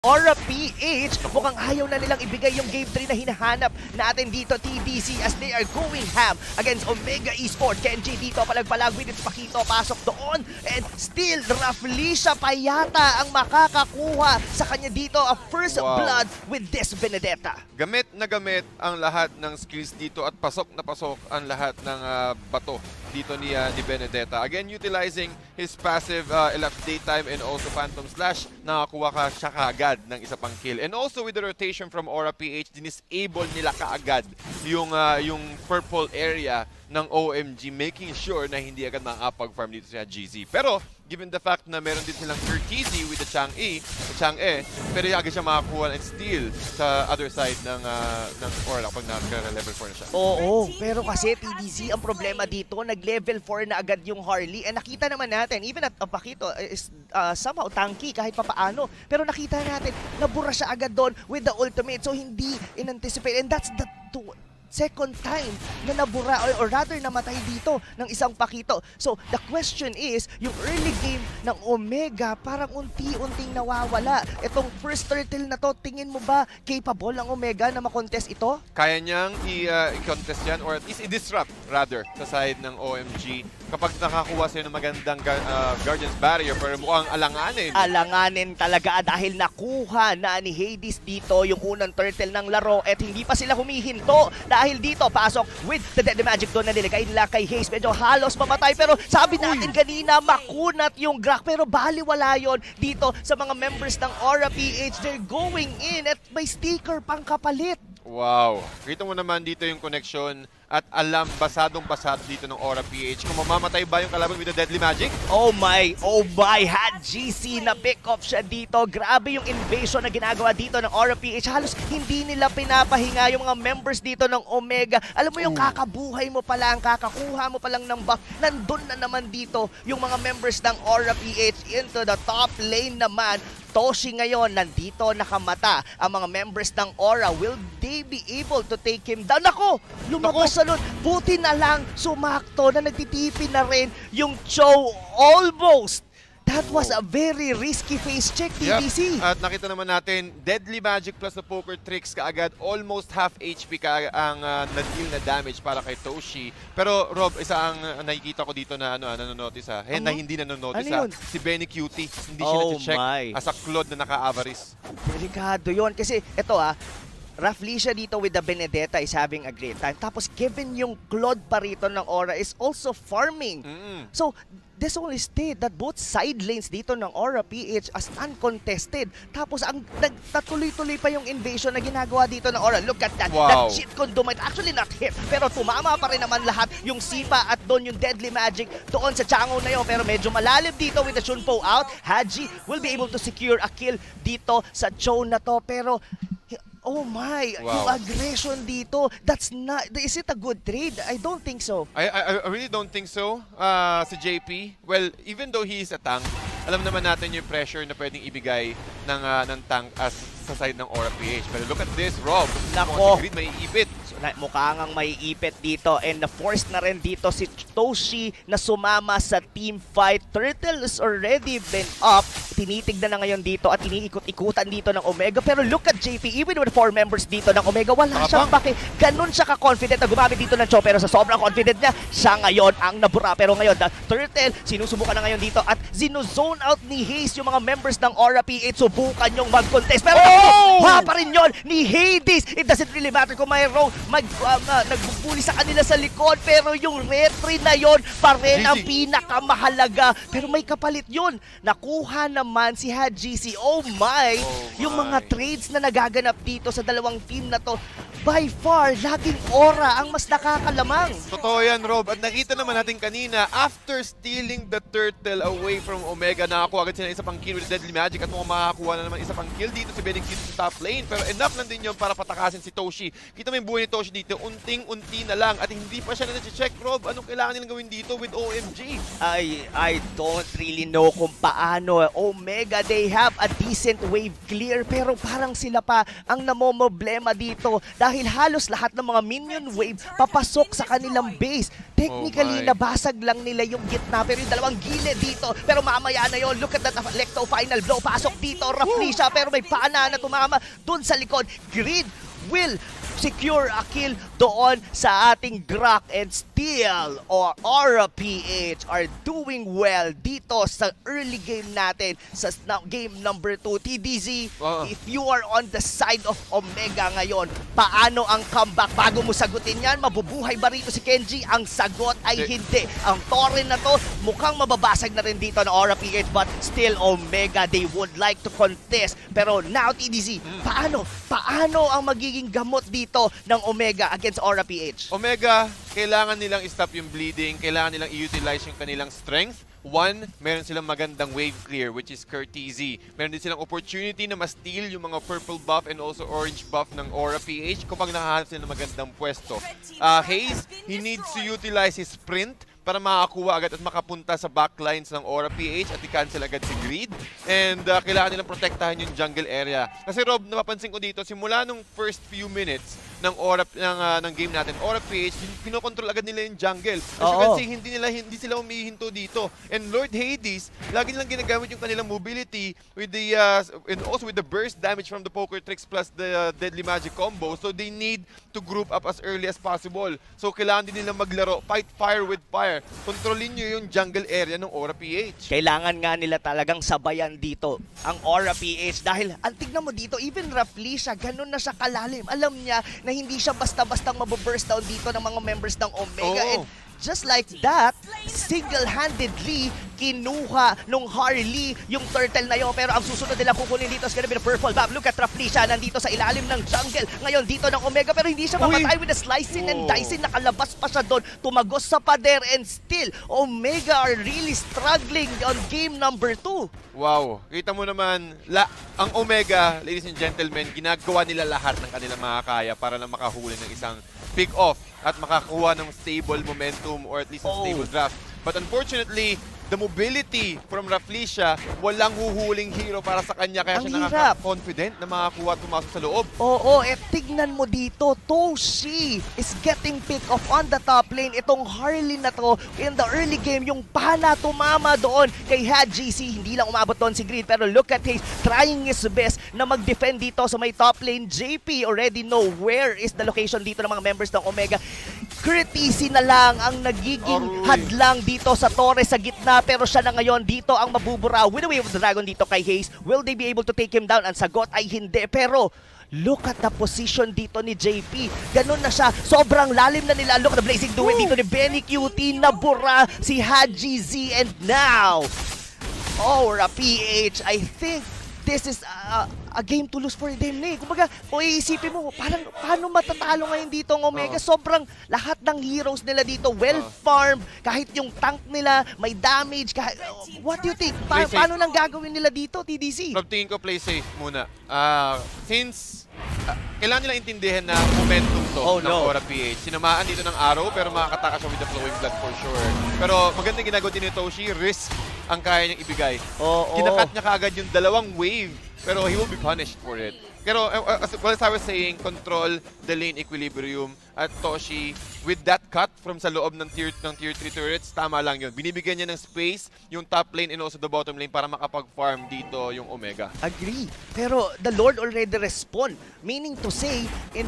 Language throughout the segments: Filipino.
Aura PH, mukhang ayaw na nilang ibigay yung Game 3 na hinahanap natin dito, TDC, as they are going ham against Omega Esport. Kenji dito, palag-palag with its Pakito, pasok doon, and still, Rafflesia pa yata ang makakakuha sa kanya dito, a first blood with this Benedetta. Gamit na gamit ang lahat ng skills dito at pasok na pasok ang lahat ng bato dito ni Benedetta. Again, utilizing his passive elapsed daytime and also Phantom Slash, nakakuha ka siya kaagad ng isa pang kill. And also with the rotation from Aura PH, dinisable nila kaagad yung purple area ng OMG, making sure na hindi agad makakapag-farm dito sa GZ. Pero, given the fact na meron din silang Urkizi with the Chang'e, pero agad siya makakuha and steal sa other side ng Aura kapag naka-level 4 na siya. Oo, pero kasi TDC, ang problema dito, nag-level 4 na agad yung Harley. And nakita naman natin, even at Pakito is somehow tanky kahit papaano. Pero nakita natin, nabura siya agad doon with the ultimate. So hindi in-anticipate. And that's the second time na nabura or rather namatay dito ng isang Pakito. So the question is, yung early game ng Omega parang unti-unting nawawala. Itong first turtle na to, tingin mo ba capable ng Omega na makontest ito? Kaya niyang i-contest yan or at least i-disrupt rather sa side ng OMG kapag nakakuha sila ng magandang Guardian's Barrier, pero mukhang alanganin. Alanganin talaga dahil nakuha na ni Hades dito yung unang turtle ng laro at hindi pa sila humihinto dahil dito pasok with the Deadly Magic doon na nilagay nila kay Hades. Medyo halos mamatay pero sabi natin kanina makunat yung Grak pero baliwala yun dito sa mga members ng Aura PH. They're going in at may sticker pang kapalit. Wow. Kita mo naman dito yung connection at alam, basadong-basado dito ng Aura PH. Kung mamamatay ba yung kalaban with the Deadly Magic? Oh my, had GC na pick off siya dito. Grabe yung invasion na ginagawa dito ng Aura PH. Halos hindi nila pinapahinga yung mga members dito ng Omega. Alam mo yung kakabuhay mo pa lang, kakakuha mo pa lang ng buff. Nandun na naman dito yung mga members ng Aura PH into the top lane naman. Toshi ngayon, nandito nakamata ang mga members ng Aura. Will they be able to take him down? Nako! Lumabas sa loob. Buti na lang sumakto na nagtitipi na rin yung Cho almost. That was a very risky face check, TDC. Yep. At nakita naman natin, Deadly Magic plus the Poker Tricks kaagad, almost half HP ka ang na-deal na damage para kay Toshi. Pero Rob, isa ang nakikita ko dito na nanonotice na hindi nanonotice si Benny Cutie. Hindi siya na-check as a Claude na naka-avarice. Delikado yun. Kasi ito Rafflesia dito with the Benedetta is having a great time. Tapos given yung Claude pa rito ng Aura is also farming. So, this only state that both side lanes dito ng Aura PH as uncontested. Tapos ang nagtatuloy-tuloy pa yung invasion na ginagawa dito ng Aura. Look at that. That cheat condom might actually not hit. Pero tumama pa rin naman lahat yung Sipa at doon yung Deadly Magic doon sa Chango na yun. Pero medyo malalim dito with the Shunpo out. Haji will be able to secure a kill dito sa Cho na to. Pero oh my, yung aggression dito, that's not, is it a good trade? I don't think so. I really don't think so. Si JP, well, even though he is a tank, alam naman natin yung pressure na pwedeng ibigay ng tank as sa side ng Aura PH. Pero look at this, Rob. Nako. Si Grid may ipit. Mukha ngang may ipit dito and na-force na rin dito si Toshi na sumama sa team fight. Turtle is already been up. Tinitignan na ngayon dito at iniikot-ikutan dito ng Omega. Pero look at JP, even with 4 members dito ng Omega, wala siyang pake. Ganun siya ka-confident na gumamit dito ng Cho. Pero sa sobrang confident niya, siya ngayon ang nabura. Pero ngayon, the Turtle, sinusubukan na ngayon dito at zinozone out ni Hades yung mga members ng Aura PH. Subukan yung mag-contest. Pero nakuha pa rin yun ni Hades. It doesn't really matter kung mayroong nagbubuli sa kanila sa likod, pero yung retry na yon pa rin ang pinakamahalaga. Pero may kapalit yun. Nakuha naman si GC. Oh my! Yung mga trades na nagaganap dito sa dalawang team na to, by far, laging Aura ang mas nakakalamang. Totoo yan, Rob. At nakita naman natin kanina, after stealing the turtle away from Omega, nakakuha agad sila isa pang kill with Deadly Magic at mukhang makakuha na naman isa pang kill dito si Benny Cutie sa top lane. Pero enough lang din yun para patakasin si Toshi. Kita mo yung buhay ni Toshi dito, unting-unti na lang at hindi pa siya na-check, Rob. Anong kailangan nilang gawin dito with OMG? I don't really know kung paano. Omega, they have a decent wave clear pero parang sila pa ang namomoblema dito dahil dahil halos lahat ng mga minion wave papasok sa kanilang base. Technically, Oh my. nabasag lang nila yung gitna pero yung dalawang gilid dito. Pero mamaya na yon. Look at that Electo final blow. Pasok dito, Rafflesia pero may pana na tumama dun sa likod. Grid will secure a kill doon sa ating Grak, and Steel or Aura PH are doing well dito sa early game natin sa game number 2. TDZ, if you are on the side of Omega ngayon, paano ang comeback? Bago mo sagutin yan, mabubuhay ba rito si Kenji? Ang sagot ay hindi. Ang Torrent na to, mukhang mababasag na rin dito ng Aura PH, but still Omega, they would like to contest. Pero now TDZ, paano ang magiging gamot dito ng Omega against Aura PH? Omega, kailangan nilang i-stop yung bleeding, kailangan nilang i-utilize yung kanilang strength. One, meron silang magandang wave clear, which is Curtizy. Meron din silang opportunity na ma-steal yung mga purple buff and also orange buff ng Aura PH kapag nakahanap sila ng magandang pwesto. Haze, he needs to utilize his sprint para makakuha agad at makapunta sa backlines ng Aura PH at i-cancel agad si Greed. And kailangan nilang protektahan yung jungle area. Kasi Rob, napapansin ko dito, simula nung first few minutes ng ng game natin, Aura PH, pinokontrol agad nila yung jungle. As you can see, hindi sila umihinto dito. And Lord Hades, lagi nilang ginagamit yung kanilang mobility with the and also with the burst damage from the Poker Tricks plus the Deadly Magic combo. So they need to group up as early as possible. So kailangan din nilang maglaro, fight fire with fire. Kontrolin nyo yung jungle area ng Aura PH. Kailangan nga nila talagang sabayan dito ang Aura PH dahil ang tignan mo dito, even Rafflesia, ganun na siya kalalim. Alam niya na hindi siya basta-bastang mababurst down dito ng mga members ng Omega. And just like that, single-handedly kinuha nung Harley yung turtle na yun. Pero ang susunod nila kukunin dito is gonna be the purple buff. Look at Rafflesia, nandito sa ilalim ng jungle. Ngayon dito ng Omega, pero hindi siya mamatay with the slicing and dicing. Nakalabas pa siya doon. Tumagos sa pader, and still, Omega are really struggling on game number 2. Wow, kita mo naman, ang Omega, ladies and gentlemen, ginagawa nila lahat ng kanilang makakaya para na makahuli ng isang pick-off at makakuha ng stable momentum or at least a stable draft. But unfortunately, the mobility from Rafflesia, walang huhuling hero para sa kanya, kaya siya nakaka-confident na makakuha at pumasok sa loob. Oo, tignan mo dito, Toshi is getting pick off on the top lane. Itong Harley na to, in the early game, yung pana tumama doon kay HadGC. Hindi lang umabot doon si Greed, pero look at Haze trying his best na mag-defend dito sa may top lane. JP already know where is the location dito ng mga members ng Omega. Courtesy na lang ang nagiging hadlang dito sa Torre sa gitna, pero siya na ngayon dito ang mabubura with the Wave of the Dragon dito kay Haze. Will they be able to take him down? Ang sagot ay hindi, pero look at the position dito ni JP. Ganun na siya. Sobrang lalim na nila. Look at the blazing duet dito ni Benny QT. Nabura si Haji Z, and now Aura PH, I think this is a game to lose for them na eh. Kumbaga, kung iisipin mo, paano matatalo ngayon dito ang Omega? Sobrang lahat ng heroes nila dito, well-farmed, kahit yung tank nila, may damage. What do you think? Paano nang gagawin nila dito, TDC? Rob, tingin ko play safe muna. Since kailangan nila intindihin na momentum to ng Aura PH. Sinamaan dito ng arrow pero makakataka siya with the flowing blood for sure. Pero magandang ginagawa din ni Toshi, risk ang kaya niyang ibigay. Kinakat niya kaagad yung dalawang wave pero he will be punished for it. Pero as I was saying, control the lane equilibrium at Toshi with that cut from sa loob ng tier 3 turrets, tama lang yun. Binibigyan niya ng space yung top lane and also the bottom lane para makapag-farm dito yung Omega. Agree. Pero the Lord already respond. Meaning to say, in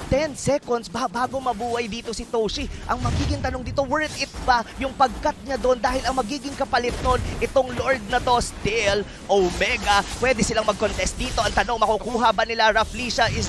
10 seconds bago mabuhay dito si Toshi, ang magiging tanong dito, worth it ba yung pag-cut niya doon? Dahil ang magiging kapalit nun, itong Lord na to, still Omega. Pwede silang mag-contest dito. Ang tanong, makukuha ba nila? Rafflesia is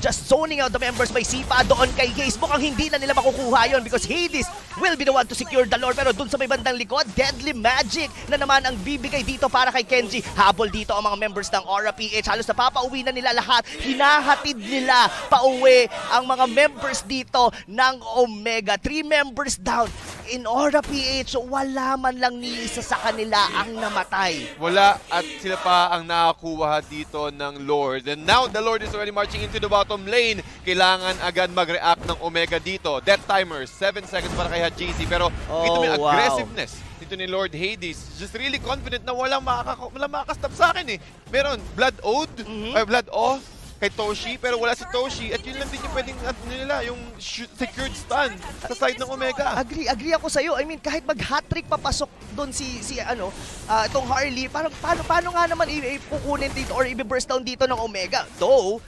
just zoning out the members by Sipa doon kay Haze. Mukhang hindi na nila makukuha yon because Hades will be the one to secure the Lord. Pero dun sa may bandang likod, Deadly Magic na naman ang bibigay dito para kay Kenji. Habol dito ang mga members ng Aura PH. Halos napapauwi na nila lahat. Hinahatid nila pauwi ang mga members dito ng Omega. 3 members down. In Aura PH, wala man lang ni isa sa kanila ang namatay. Wala, at sila pa ang nakakuha dito ng Lord. And now, the Lord is already marching into the bottom lane. Kailangan agad mag-react ng Omega dito. Death timer, 7 seconds para kay HadGC. Pero ito may aggressiveness dito ni Lord Hades. Just really confident na walang makakastop sa akin eh. Meron Blood Ode, Blood Oath. kay Toshi, pero wala si Toshi at yun lang din yung pwedeng yung secured stun sa side ng Omega. Agree ako sa'yo. I mean, kahit mag-hat-trick papasok doon itong Harley, parang paano nga naman ipukunin dito or i-burst down dito ng Omega? Though,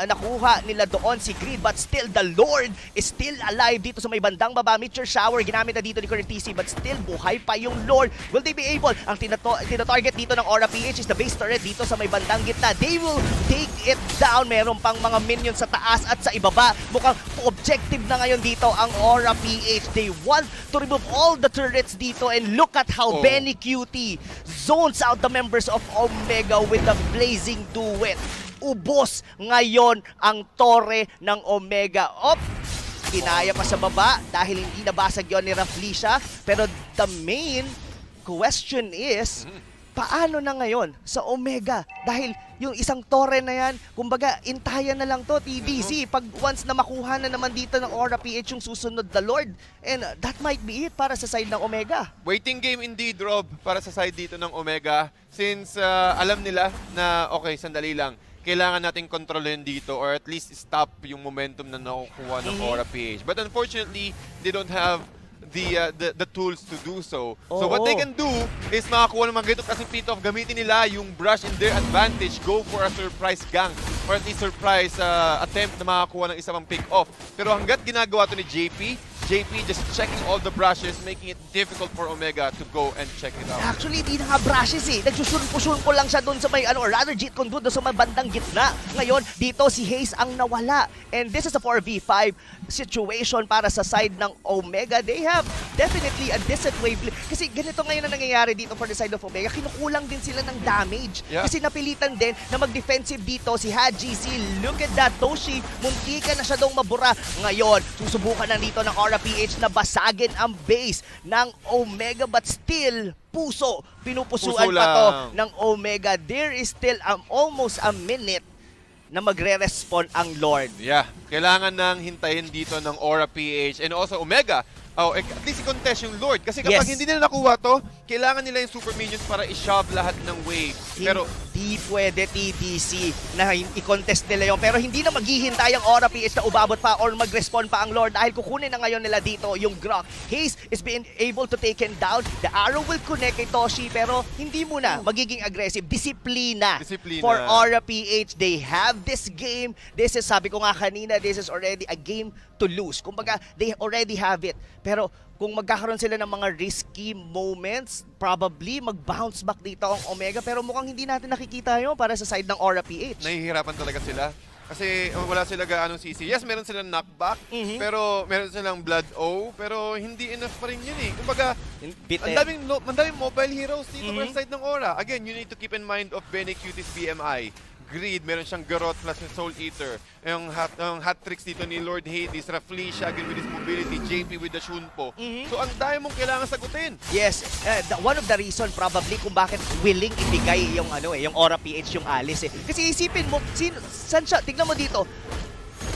nakuha nila doon si Greed, but still, the Lord is still alive dito sa may bandang baba. Meteor Shower, ginamit na dito ni Current TC, but still, buhay pa yung Lord. Will they be able? Ang tinatarget dito ng Aura PH is the base turret dito sa may bandang gitna. They will take it down. Meron pang mga minions sa taas at sa ibaba. Mukhang objective na ngayon dito ang Aura PH. They want to remove all the turrets dito, and look at how Benny QT zones out the members of Omega with the blazing duet. Ubos ngayon ang tore ng Omega. Kinaya pa sa baba dahil hindi nabasag yon ni Rafflesia. Pero the main question is, paano na ngayon sa Omega? Dahil yung isang tore na yan, kumbaga, intayan na lang to, TDC. Pag once na makuha na naman dito ng Aura PH yung susunod, the Lord. And that might be it para sa side ng Omega. Waiting game indeed, Rob, para sa side dito ng Omega. Since alam nila na, okay, sandali lang, kailangan nating kontrolin dito or at least stop yung momentum na nakukuha ng Aura PH. But unfortunately, they don't have the tools to do so. So what they can do is makakuha ng mga ganito kasi pick off, gamitin nila yung brush in their advantage, go for a surprise gank or at least surprise attempt na makakuha ng isa pang pick off. Pero hanggat ginagawa to ni JP just checking all the brushes, making it difficult for Omega to go and check it out. Actually, di na nga brushes eh. Nagsusun-pusun lang siya doon sa may or rather Jeet Kune Do doon sa may bandang gitna. Ngayon, dito si Haze ang nawala. And this is a 4v5 situation para sa side ng Omega. They have definitely a decent wave. Kasi ganito ngayon ang nangyayari dito for the side of Omega. Kinukulang din sila ng damage. Yeah. Kasi napilitan din na mag-defensive dito si Haji C. Look at that, Toshi. Muntika na siya dong mabura. Ngayon, susubukan na dito ng Aura PH na basagin ang base ng Omega, but still, pinupusuan pa to ng Omega. There is still almost a minute na magre-respond ang Lord. Yeah, kailangan nang hintayin dito ng Aura PH and also Omega. At least i-contest yung Lord. Kasi kapag hindi nila nakuha to, kailangan nila yung super minions para i-shove lahat ng wave. Pero hindi pwede TDC na i-contest nila yun. Pero hindi na maghihintay ang Aura PH na umabot pa or mag-respond pa ang Lord dahil kukunin na ngayon nila dito yung Grok. Haze is being able to take him down. The arrow will connect kay Toshi pero hindi muna magiging aggressive. Disiplina. For Aura PH. They have this game. This is, sabi ko nga kanina, this is already a game to lose. Kumbaga, they already have it. Pero kung magkakaroon sila ng mga risky moments, probably mag-bounce back dito ang Omega. Pero mukhang hindi natin nakikita yun para sa side ng Aura PH. Nahihirapan talaga sila. Kasi wala sila gaanong CC. Yes, meron silang knockback, pero meron silang Blood O, pero hindi enough pa rin yun eh. Kumbaga, ang daming mobile heroes dito sa side ng Aura. Again, you need to keep in mind of Benny Qt's BMI. Greed, meron siyang Garot plus yung Soul Eater. Yung hat tricks dito ni Lord Hades, Rafflesia again with his mobility, JP with the Shunpo. So ang dami mong kailangan sagutin. Yes, one of the reason probably kung bakit willing ibigay yung yung Aura PH yung Alice eh. Kasi isipin mo, saan siya? Tignan mo dito.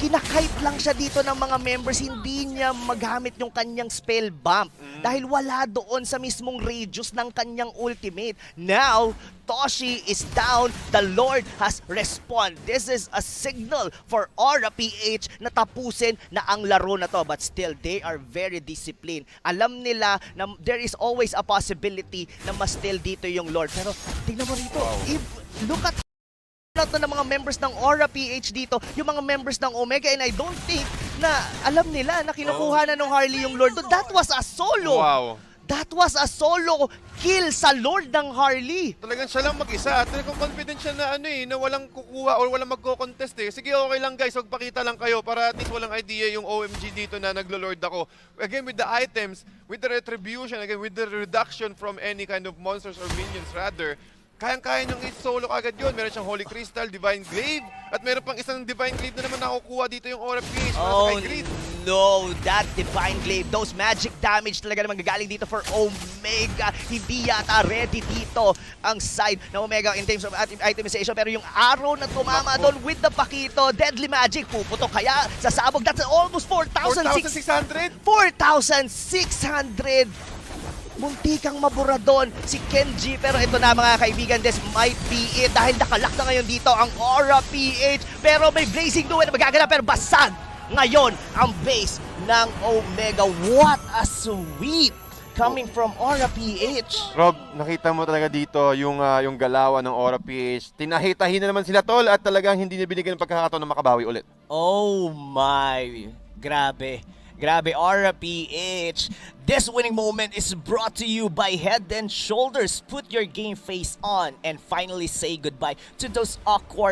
Kinakite lang siya dito ng mga members, hindi niya magamit yung kanyang spell bump dahil wala doon sa mismong radius ng kanyang ultimate. Now, Toshi is down, the Lord has respond. This is a signal for Aura PH na tapusin na ang laro na to, but still, they are very disciplined. Alam nila na there is always a possibility na ma-steal dito yung Lord. Pero tingnan mo rito, look at na ng mga members ng Aura PH dito, yung mga members ng Omega, and I don't think na alam nila na kinukuha na ng Harley yung Lord. That was a solo! Wow! That was a solo kill sa Lord ng Harley. Talagang siya lang mag-isa. Talagang confident siya na na walang kukuha or walang magko-contest eh. Sige, okay lang guys, magpakita lang kayo para at least walang idea yung OMG dito na naglo-lord ako. Again, with the items, with the retribution, again, with the reduction from any kind of monsters or minions rather, kayang-kaya niyang i-solo agad yun. Meron siyang Holy Crystal, Divine Glaive, at meron pang isang Divine Glaive na naman nakukuha dito yung Aura PH. Oh no, that Divine Glaive, those magic damage talaga naman gagaling dito for Omega. Hindi yata ready dito ang side ng Omega in terms of itemization, pero yung arrow na tumama doon with the Pakito, deadly magic, puputok kaya sa sabog. That's almost 4,600. 4,600? 4,600 muntikang mabura doon si Kenji. Pero ito na mga kaibigan, this might be it dahil nakalock na ngayon dito ang Aura PH. Pero may Blazing Duel na magaganap pero basag ngayon ang base ng Omega. What a sweep coming from Aura PH. Rob, nakita mo talaga dito yung galawan ng Aura PH. Tinahitahin na naman sila tol at talagang hindi nabinigyan ng pagkakataon na makabawi ulit. Oh my, grabe. Grabe, Aura PH. This winning moment is brought to you by Head and Shoulders. Put your game face on and finally say goodbye to those awkward